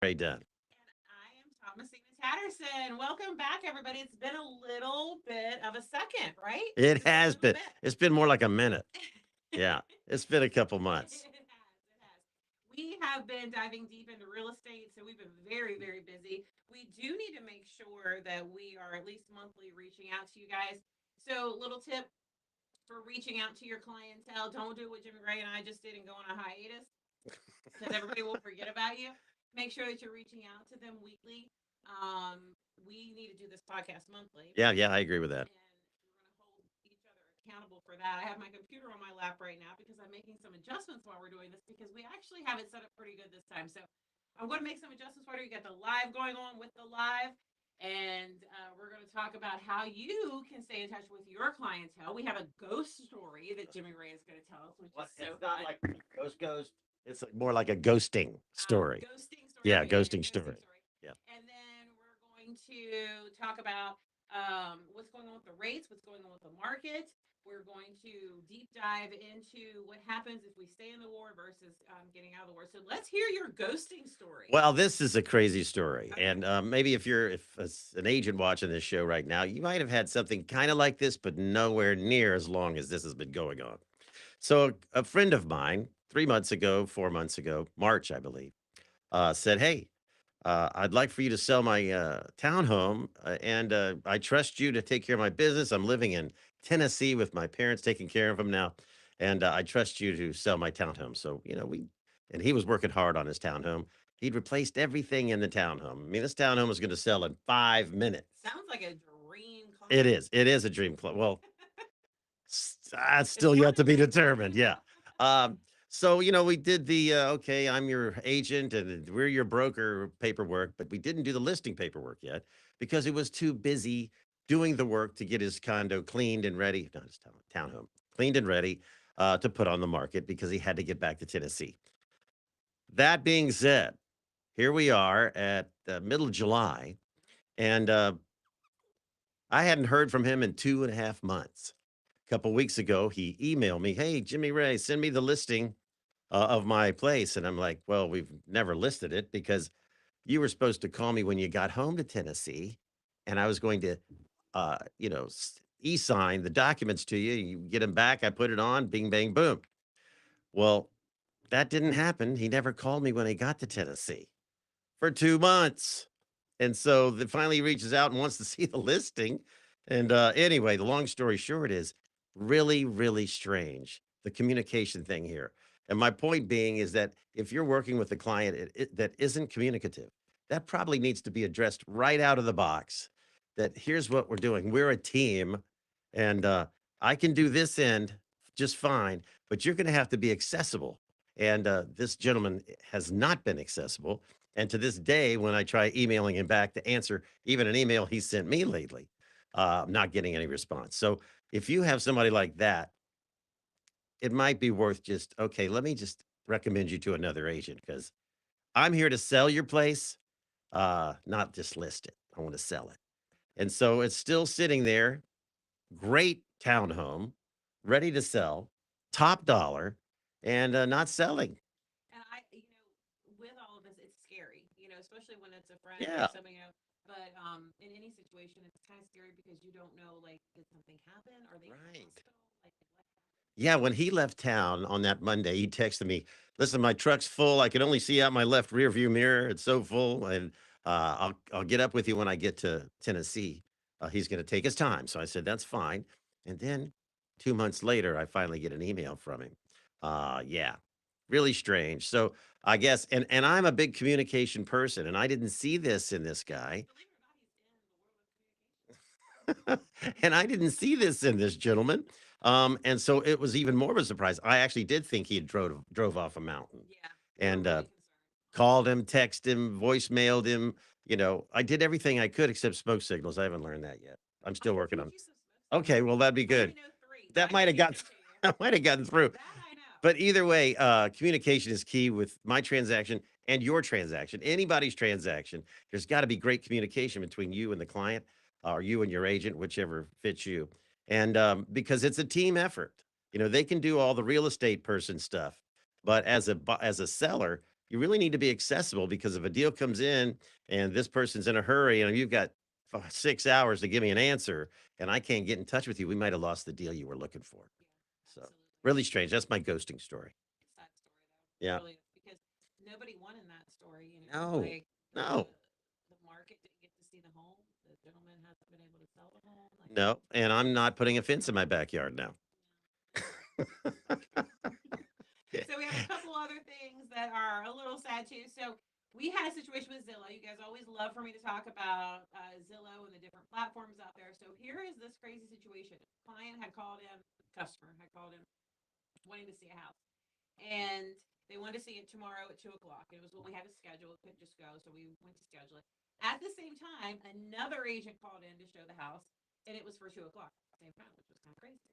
Ray Dunn. And I am Tomasina Tatterson. Welcome back, everybody. It's been a little bit of a second, right? It Just a has little been. bit. It's been more like a minute. Yeah, it's been a couple It months. has. It has. We have been diving deep into real estate, so we've been very, very busy. We do need to make sure that we are at least monthly reaching out to you guys. So, little tip for reaching out to your clientele: don't do what Jimmy Ray and I just did and go on a hiatus because everybody will forget about you. Make sure that you're reaching out to them weekly. We need to do this podcast monthly, Yeah, yeah, I agree with that. and we're going to hold each other accountable for that. I have my computer on my lap right now because I'm making some adjustments while we're doing this because we actually have it set up pretty good this time. So I'm going to make some adjustments for you. We got the live going on with the live. And we're going to talk about how you can stay in touch with your clientele. We have a ghost story that Jimmy Ray is going to tell us, which is What? so It's not fun. like ghost. It's like more like a ghosting story. Ghosting story. Yeah, Okay, yeah, yeah, ghosting ghosting story. story. Yeah. And then we're going to talk about what's going on with the rates, what's going on with the market. We're going to deep dive into what happens if we stay in the war versus getting out of the war. So let's hear your ghosting story. Well, this is a crazy story, Okay. and maybe if as an agent watching this show right now, you might have had something kind of like this, but nowhere near as long as this has been going on. So, a friend of mine, 3 months ago, 4 months ago, March, I believe, said, "Hey, I'd like for you to sell my townhome, and I trust you to take care of my business. I'm living in Tennessee with my parents, taking care of them now, and I trust you to sell my townhome." So, and he was working hard on his townhome. He'd replaced everything in the townhome. I mean, this townhome was going to sell in 5 minutes. Sounds like a dream It client. is. It is a dream club. Well, that's It's still one yet to to be dream. determined. Yeah. So we did the okay, I'm your agent and we're your broker paperwork, but we didn't do the listing paperwork yet because he was too busy doing the work to get his condo cleaned and ready, not his townhome, cleaned and ready to put on the market because he had to get back to Tennessee. That being said, here we are at the middle of July, and I hadn't heard from him in 2.5 months. A couple weeks ago, he emailed me, "Hey, Jimmy Ray, send me the listing of my place." And I'm like, "Well, we've never listed it because you were supposed to call me when you got home to Tennessee, and I was going to, e-sign the documents to you. You get them back. I put it on. Bing, bang, boom." Well, that didn't happen. He never called me when he got to Tennessee for 2 months. And so then finally he reaches out and wants to see the listing. And anyway, the long story short is really, really strange, the communication thing here. And my point being is that if you're working with a client that isn't communicative, that probably needs to be addressed right out of the box. That here's what we're doing. We're a team, and I can do this end just fine, but you're going to have to be accessible. And this gentleman has not been accessible. And to this day, when I try emailing him back to answer even an email he sent me lately, I'm not getting any response. So if you have somebody like that, it might be worth just, okay, let me just recommend you to another agent because I'm here to sell your place, not just list it. I want to sell it. And so it's still sitting there, great townhome, ready to sell, top dollar, and not selling. And with all of this, it's scary, especially when it's a friend or Yeah. something else. But in any situation, it's kind of scary because you don't know, like, did something happen? Are they in the Right. hospital? Like, what happened? Yeah, when he left town on that Monday, he texted me, "Listen, my truck's full. I can only see out my left rear view mirror. It's so full, and I'll get up with you when I get to Tennessee." He's going to take his time, so I said that's fine. And then 2 months later, I finally get an email from him. Yeah, really strange. So I guess, and I'm a big communication person, and I didn't see this in this guy. Believe it or not, he's in the world of communication. And I didn't see this in this gentleman. And so it was even more of a surprise. I actually did think he had drove off a mountain Yeah, we were and really concerned. called him, texted him, voicemailed him. I did everything I could except smoke signals. I haven't learned that yet. I'm I still can working teach on. you some smoke Okay, signals. well that'd be I good. only know three, but That I might can have teach got them to you. that might have gotten through. That I know. But either way, communication is key with my transaction and your transaction, anybody's transaction. There's got to be great communication between you and the client, or you and your agent, whichever fits you. And because it's a team effort, they can do all the real estate person stuff, but as a seller, you really need to be accessible because if a deal comes in and this person's in a hurry and you've got 6 hours to give me an answer and I can't get in touch with you, we might have lost the deal you were looking for. Yeah, So absolutely. really strange. That's my ghosting story. Sad story though. It Yeah. really is because nobody won in that story. No, Like no, the market didn't get to see the home. The gentleman hasn't been able to sell the home. Like no. And I'm not putting a fence in my backyard now. Yeah. so we have a couple other things that are a little sad too. So we had a situation with Zillow. You guys always love for me to talk about Zillow and the different platforms out there. So here is this crazy situation. A client had called in, customer had called in wanting to see a house. And they wanted to see it tomorrow at 2 o'clock. It was when we had to schedule. It couldn't just go, so we went to schedule it. At the same time, another agent called in to show the house, and it was for 2 o'clock at the same time, which was kind of crazy.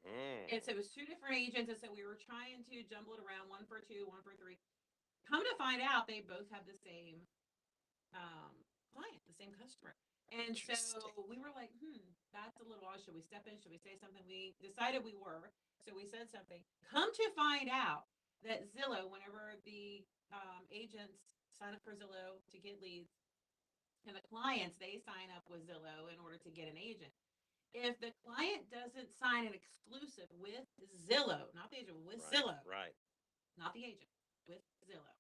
And so it was two different agents, and so we were trying to jumble it around, one for two, one for three. Come to find out, they both have the same um, client, the same customer. And so Interesting. we were like, that's a little odd. Should we step in? Should we say something? We decided we were. So we said something. Come to find out that Zillow, whenever the agents sign up for Zillow to get leads, and the clients, they sign up with Zillow in order to get an agent. If the client doesn't sign an exclusive with Zillow, not the agent, with Right, Zillow, right. not the agent, with Zillow,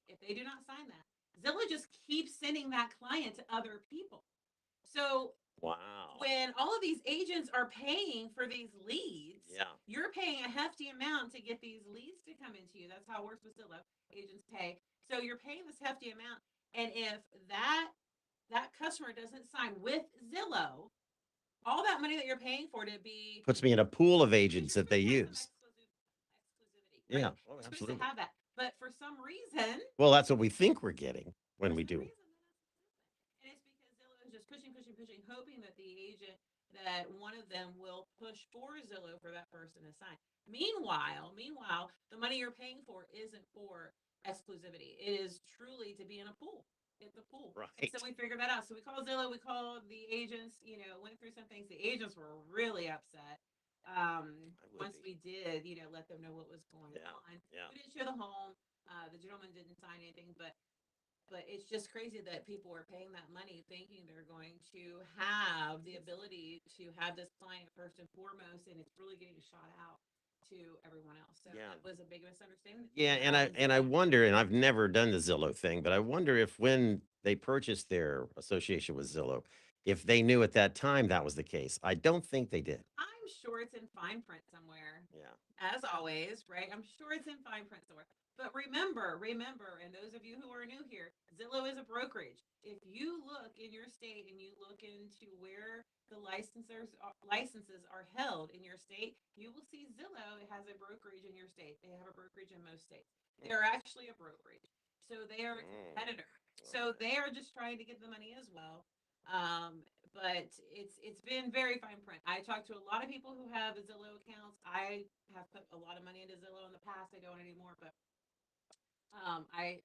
if they do not sign that, Zillow just keeps sending that client to other people. So Wow. when all of these agents are paying for these leads, Yeah. you're paying a hefty amount to get these leads to come into you. That's how it works with Zillow. Agents pay. So you're paying this hefty amount. And if that customer doesn't sign with Zillow, all that money that you're paying for to be Puts me in a pool of because agents you're that supposed they to have some use. exclusivity, right? Yeah. Oh, You're supposed to absolutely. have that. But for some reason, Well, that's what we think we're getting when for we some do. reason, that doesn't happen. And it's because Zillow is just pushing, pushing, pushing, hoping that the agent, that one of them will push for Zillow for that person to sign. Meanwhile, the money you're paying for isn't for exclusivity. It is truly to be in a pool. It's a pool. And so Right. we figured that out. So we called Zillow, we called the agents, went through some things. The agents were really upset. I would Once be. we did, let them know what was going Yeah. on. Yeah. We didn't show the home. The gentleman didn't sign anything, but it's just crazy that people are paying that money thinking they're going to have the ability to have this client first and foremost, and it's really getting shot out to everyone else. So Yeah. that was a big misunderstanding that Yeah, people and have I with and I Zillow. wonder, and I've never done the Zillow thing, but I wonder if when they purchased their association with Zillow, if they knew at that time that was the case. I don't think they did. I'm sure it's in fine print somewhere, Yeah. as always, right? I'm sure it's in fine print somewhere. But remember, and those of you who are new here, Zillow is a brokerage. If you look in your state and you look into where the licenses are held in your state, you will see Zillow has a brokerage in your state. They have a brokerage in most states. They're actually a brokerage, so they are a Mm, competitor. all So right. they are just trying to get the money as well. But it's been very fine print. I talked to a lot of people who have Zillow accounts. I have put a lot of money into Zillow in the past. I don't anymore, but um, I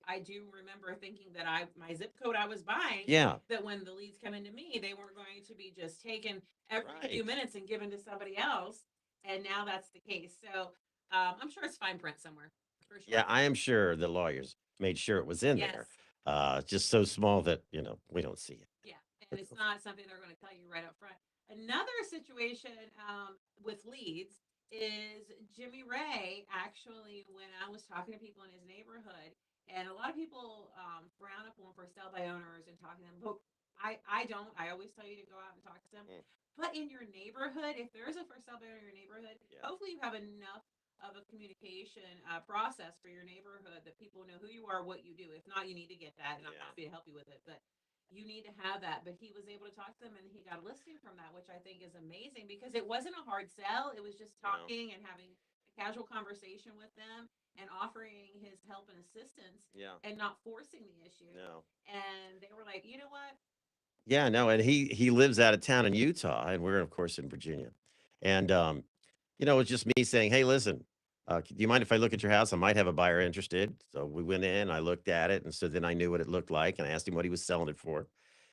I do remember thinking that my zip code I was buying, Yeah. that when the leads come into me, they weren't going to be just taken every few Right. minutes and given to somebody else. And now that's the case. So I'm sure it's fine print somewhere for Yeah, sure. I am sure the lawyers made sure it was in there. Yes. Just so small that, we don't see it. Yeah, and it's not something they're going to tell you right up front. Another situation with leads is Jimmy Ray actually, when I was talking to people in his neighborhood, and a lot of people frown upon for sell by owners and talking to them. But I don't. I always tell you to go out and talk to them. Mm, But in your neighborhood, if there is a for sale by owner in your neighborhood, yeah. hopefully you have enough of a communication process for your neighborhood that people know who you are, what you do. If not, you need to get that, and I'm Yeah. happy to help you with it. But you need to have that. But he was able to talk to them and he got a listing from that, which I think is amazing because it wasn't a hard sell. It was just No. talking and having a casual conversation with them and offering his help and assistance Yeah. and not forcing the issue. No. And they were like, you know what? Yeah, no, and he lives out of town in Utah, and we're of course in Virginia. And it's just me saying, "Hey, listen, do you mind if I look at your house? I might have a buyer interested." So we went in, I looked at it, and so then I knew what it looked like, and I asked him what he was selling it for.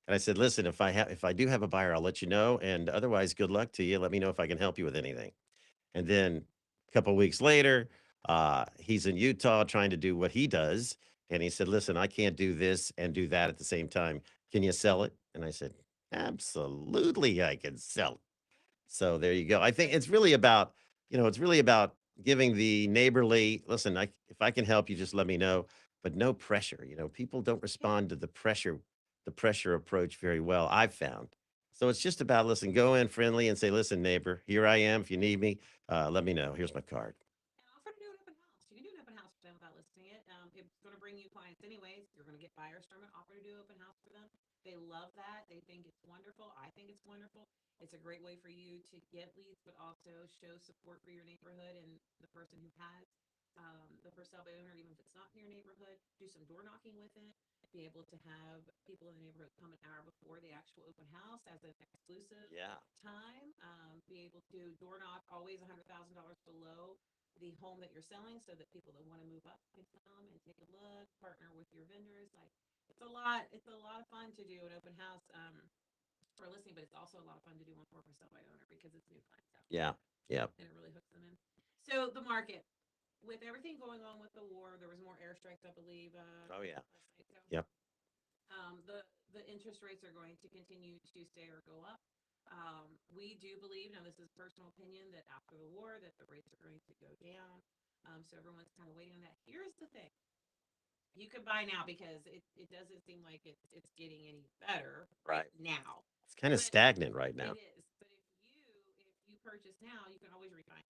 And I said, "Listen, if I do have a buyer, I'll let you know, and otherwise, good luck to you. Let me know if I can help you with anything." And then a couple weeks later, he's in Utah trying to do what he does. And he said, "Listen, I can't do this and do that at the same time. Can you sell it?" And I said, "Absolutely, I can sell it." So there you go. I think it's really about, it's really about giving the neighborly, listen, if I can help you, just let me know, but no pressure. People don't Yeah. respond to the pressure approach very well, I've found. So it's just about, listen, go in friendly and say, listen, neighbor, here I am. If you need me, let me know. Here's my card. And offer to do an open house. You can do an open house for them without listing it. It's going to bring you clients anyways. You're going to get buyers from it. Offer to do open house for them. They love that. They think it's wonderful. I think it's wonderful. It's a great way for you to get leads, but also show support for your neighborhood and the person who has the for sale by owner, even if it's not in your neighborhood. Do some door knocking with it. Be able to have people in the neighborhood come an hour before the actual open house as an exclusive Yeah. time. Be able to door knock always $100,000 below the home that you're selling so that people that want to move up can come and take a look, partner with your vendors. Like it's a lot of fun to do an open house for a listing, but it's also a lot of fun to do one for sale by owner because it's new clientele Yeah. Yeah. and it really hooks them in. So the market, with everything going on with the war, there was more airstrikes, I believe, Oh, yeah. last night. So Yep. the interest rates are going to continue to stay or go up. We do believe, now this is personal opinion, that after the war that the rates are going to go down. So everyone's kind of waiting on that. Here's the thing: you could buy now because it doesn't seem like it's getting any better right Right. now. It's kind of But stagnant right it now. is. But if you purchase now, you can always refinance.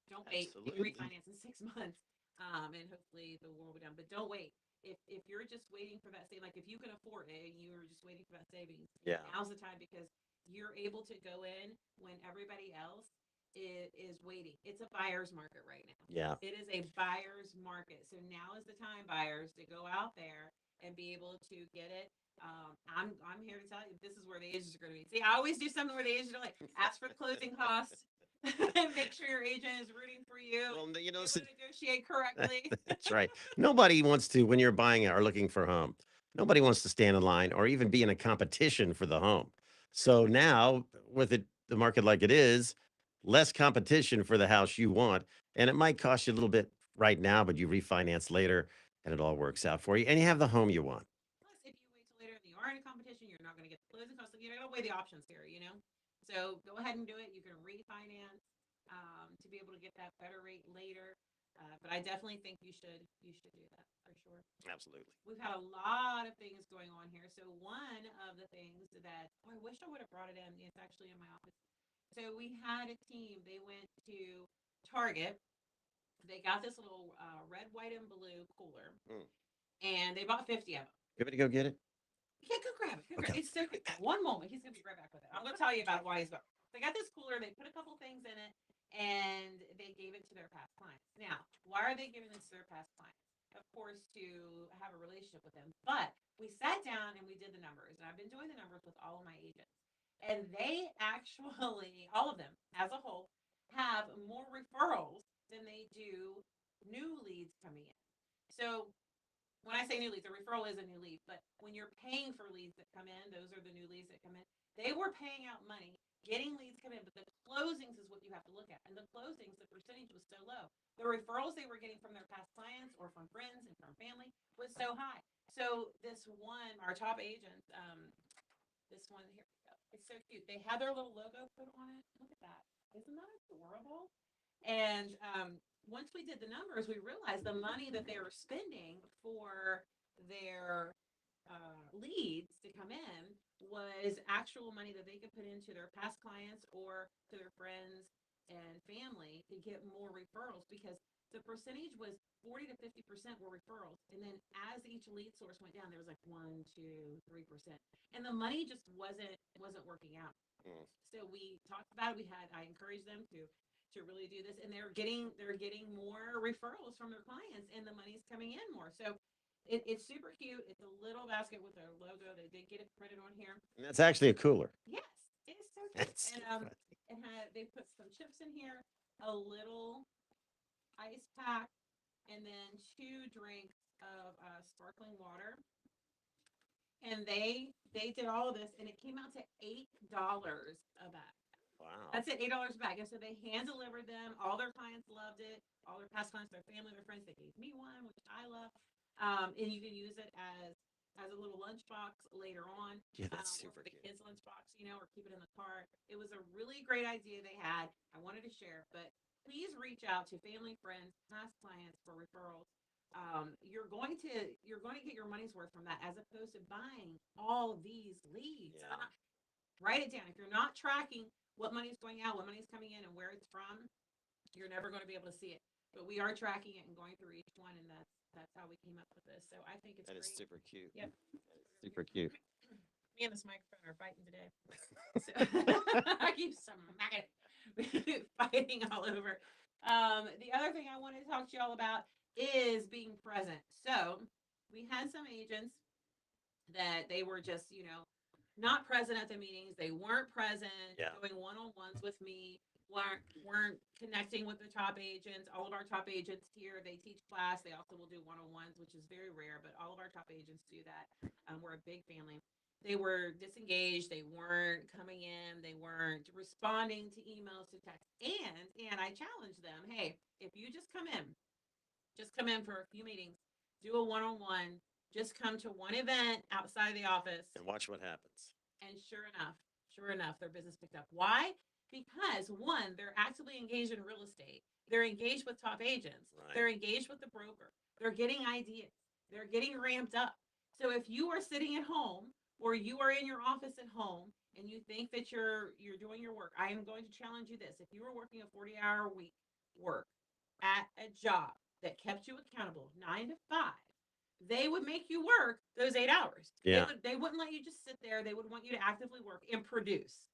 Don't wait. You can Absolutely. refinance in 6 months, and hopefully the war will be done. But don't wait. If you're just waiting for that saving, like if you can afford it, and you're just waiting for that savings. Yeah. Now's the time because you're able to go in when everybody else is waiting. It's a buyer's market right now. Yeah. It is a buyer's market. So now is the time, buyers, to go out there and be able to get it. I'm here to tell you this is where the agents are going to be. See, I always do something where the agents are like, ask for the closing costs, make sure your agent is rooting for you, Well, able to negotiate correctly. that's right. Nobody wants to, when you're buying or looking for a home, nobody wants to stand in line or even be in a competition for the home. For So sure. now, with the market like it is, less competition for the house you want. And it might cost you a little bit right now, but you refinance later and it all works out for you. And you have the home you want. Plus, if you wait till later and you are in a competition, you're not going to get the closing costs. You're going to weigh the options here. So go ahead and do it. You can refinance to be able to get that better rate later. But I definitely think you should do that for sure. Absolutely. We've had a lot of things going on here. So one of the things that I wish I would have brought it in. It's actually in my office. So we had a team. They went to Target. They got this little red, white, and blue cooler, Mm. and they bought 50 of them. You want me to go get it? Yeah, go grab it. Go grab Okay. it. It's so good. One moment. He's gonna be right back with it. I'm gonna tell you about why he's back. They got this cooler. They put a couple things in it, and they gave it to their past clients. Now, why are they giving this to their past clients? Of course, to have a relationship with them. But we sat down and we did the numbers, and I've been doing the numbers with all of my agents, and they actually, all of them as a whole, have more referrals than they do new leads coming in. So when I say new leads, a referral is a new lead, but when you're paying for leads that come in, those are the new leads that come in. They were paying out money, getting leads come in, but the closings is what you have to look at. And the closings, the percentage was so low. The referrals they were getting from their past clients or from friends and from family was so high. So this one, our top agent, this one here we go. It's so cute. They had their little logo put on it. Look at that. Isn't that adorable? And once we did the numbers, we realized the money that they were spending for their leads to come in was actual money that they could put into their past clients or to their friends and family to get more referrals because the percentage was 40 to 50% were referrals. And then as each lead source went down, there was like 1, 2, 3%. And the money just wasn't working out. Mm. So we talked about it. I encouraged them to really do this, and they're getting more referrals from their clients, and the money's coming in more. So it's super cute. It's a little basket with their logo. They did get it printed on here. And that's actually a cooler. Yes, it is so cute. That's so And funny. they put some chips in here, a little ice pack, and then 2 drinks of sparkling water. And they did all of this, and it came out to $8 a bag. Wow. That's it, $8 a bag. And so they hand delivered them. All their clients loved it. All their past clients, their family, their friends. They gave me one, which I love. And you can use it as a little lunchbox later on, Yeah, that's or super for the cute. kids' lunchbox, or keep it in the car. It was a really great idea they had. I wanted to share, but please reach out to family, friends, past clients for referrals. You're going to get your money's worth from that, as opposed to buying all these leads. Yeah, Write it down. If you're not tracking what money's going out, what money's coming in, and where it's from, you're never going to be able to see it. But we are tracking it and going through each one, and that's how we came up with this. So I think it's that is great. super cute. Yep. That is super cute. Me and this microphone are fighting today. So I keep smacking fighting all over. The other thing I wanted to talk to y'all about is being present. So we had some agents that they were just, not present at the meetings. They weren't present Yeah. doing one-on-ones with me. weren't connecting with the top agents. All of our top agents here, they teach class. They also will do one-on-ones, which is very rare, but all of our top agents do that. We're a big family. They were disengaged. They weren't coming in. They weren't responding to emails, to texts. And I challenged them, hey, if you just come in for a few meetings, do a one-on-one, just come to one event outside of the office, And watch what happens. and sure enough, their business picked up. Why? Because one, they're actively engaged in real estate. They're engaged with top agents. Right. They're engaged with the broker. They're getting ideas. They're getting ramped up. So if you are sitting at home, or you are in your office at home, and you think that you're doing your work, I am going to challenge you this. If you were working a 40-hour week work at a job that kept you accountable 9 to 5, they would make you work those 8 hours. Yeah. They wouldn't let you just sit there. They would want you to actively work and produce.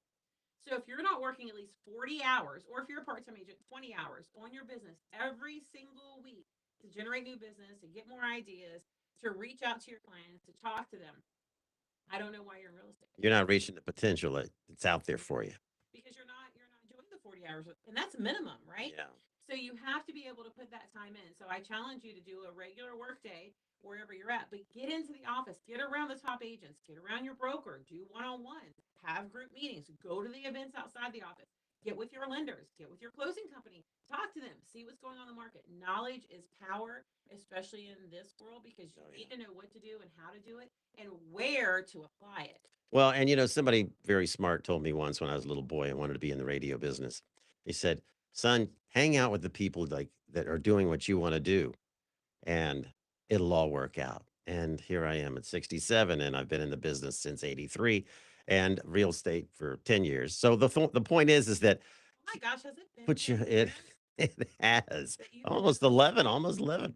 So if you're not working at least 40 hours, or if you're a part-time agent, 20 hours on your business every single week to generate new business, to get more ideas, to reach out to your clients, to talk to them, I don't know why you're in real estate. You're not reaching the potential that's out there for you. Because you're not doing the 40 hours, and that's minimum, right? Yeah. So you have to be able to put that time in. So I challenge you to do a regular work day wherever you're at, but get into the office, get around the top agents, get around your broker, do one-on-ones, have group meetings, go to the events outside the office, get with your lenders, get with your closing company, talk to them, see what's going on in the market. Knowledge is power, especially in this world, because you Oh, need yeah. to know what to do and how to do it and where to apply it. Well, and somebody very smart told me once when I was a little boy and wanted to be in the radio business. He said, "Son, hang out with the people like that are doing what you want to do, and it'll all work out." And here I am at 67, and I've been in the business since 83 and real estate for 10 years. So the point is that Oh my gosh, has it been put you 10 it years it has that you've been in almost real 11, estate? almost 11.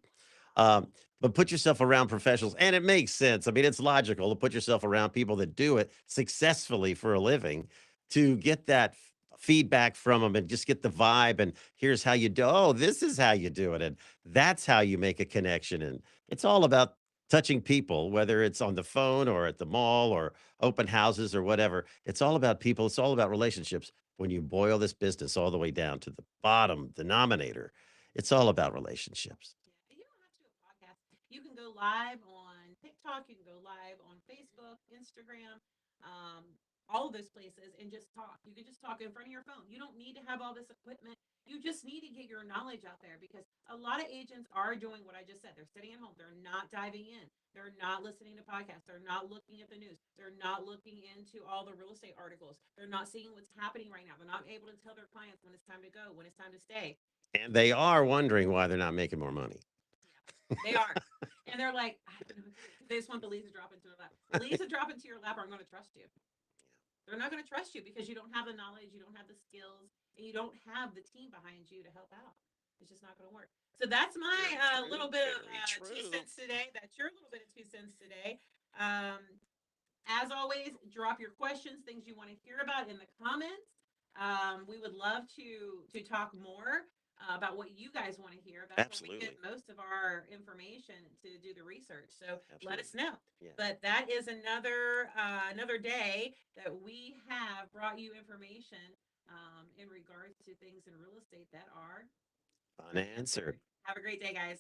Um, but put yourself around professionals, and it makes sense. I mean, it's logical to put yourself around people that do it successfully for a living to get that feedback from them and just get the vibe. And here's how you do. Oh, this is how you do it, and that's how you make a connection. And it's all about touching people, whether it's on the phone or at the mall or open houses or whatever. It's all about people. It's all about relationships. When you boil this business all the way down to the bottom denominator, it's all about relationships. Yeah, you don't have to do a podcast. You can go live on TikTok. You can go live on Facebook, Instagram, um, all of those places, and just talk. You can just talk in front of your phone. You don't need to have all this equipment. You just need to get your knowledge out there, because a lot of agents are doing what I just said. They're sitting at home. They're not diving in. They're not listening to podcasts. They're not looking at the news. They're not looking into all the real estate articles. They're not seeing what's happening right now. They're not able to tell their clients when it's time to go, when it's time to stay. And they are wondering why they're not making more money. Yeah, they are. And they're like, I don't know what to do, because they just want the leads to drop into their lap. The leads to drop into your lap aren't going to trust you. They're not going to trust you because you don't have the knowledge, you don't have the skills, and you don't have the team behind you to help out. It's just not going to work. So that's my Very true. little bit of Very 2 cents true. today. That's your little bit of 2 cents today. Um, as always, drop your questions, things you want to hear about in the comments. We would love to talk more about what you guys want to hear. That's where we get Absolutely. most of our information to do the research. So let us Absolutely. know. Yeah. But that is another day that we have brought you information in regards to things in real estate that are Unanswered. unanswered. Have a great day, guys.